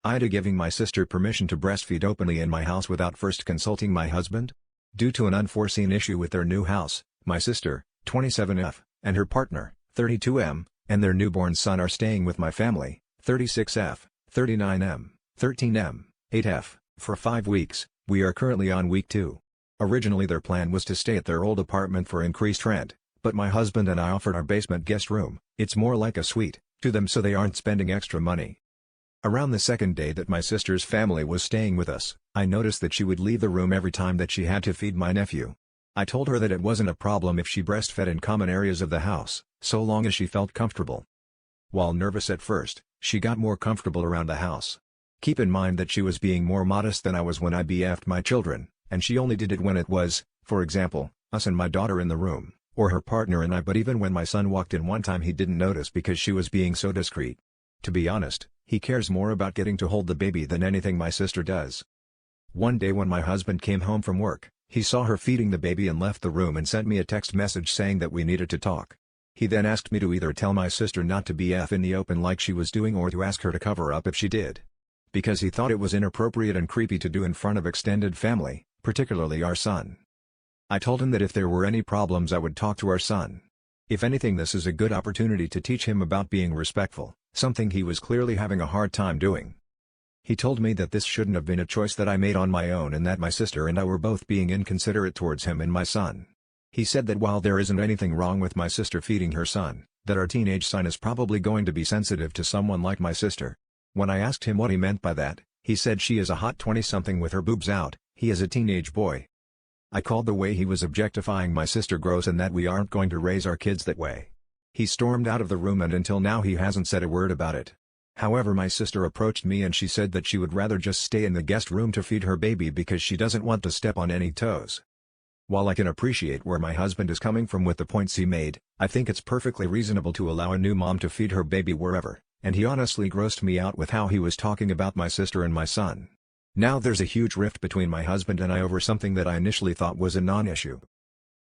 Ida giving my sister permission to breastfeed openly in my house without first consulting my husband? Due to an unforeseen issue with their new house, my sister, 27F, and her partner, 32M, and their newborn son are staying with my family, 36F, 39M, 13M, 8F, for 5 weeks. We are currently on week 2. Originally their plan was to stay at their old apartment for increased rent, but my husband and I offered our basement guest room, it's more like a suite, to them so they aren't spending extra money. Around the second day that my sister's family was staying with us, I noticed that she would leave the room every time that she had to feed my nephew. I told her that it wasn't a problem if she breastfed in common areas of the house, so long as she felt comfortable. While nervous at first, she got more comfortable around the house. Keep in mind that she was being more modest than I was when I BF'd my children, and she only did it when it was, for example, us and my daughter in the room, or her partner and I, but even when my son walked in one time he didn't notice because she was being so discreet. To be honest, he cares more about getting to hold the baby than anything my sister does. One day when my husband came home from work, he saw her feeding the baby and left the room and sent me a text message saying that we needed to talk. He then asked me to either tell my sister not to BF in the open like she was doing or to ask her to cover up if she did. Because he thought it was inappropriate and creepy to do in front of extended family, particularly our son. I told him that if there were any problems I would talk to our son. If anything, this is a good opportunity to teach him about being respectful, something he was clearly having a hard time doing. He told me that this shouldn't have been a choice that I made on my own and that my sister and I were both being inconsiderate towards him and my son. He said that while there isn't anything wrong with my sister feeding her son, that our teenage son is probably going to be sensitive to someone like my sister. When I asked him what he meant by that, he said she is a hot 20-something with her boobs out, he is a teenage boy. I called the way he was objectifying my sister gross and that we aren't going to raise our kids that way. He stormed out of the room and until now he hasn't said a word about it. However, my sister approached me and she said that she would rather just stay in the guest room to feed her baby because she doesn't want to step on any toes. While I can appreciate where my husband is coming from with the points he made, I think it's perfectly reasonable to allow a new mom to feed her baby wherever, and he honestly grossed me out with how he was talking about my sister and my son. Now there's a huge rift between my husband and I over something that I initially thought was a non-issue.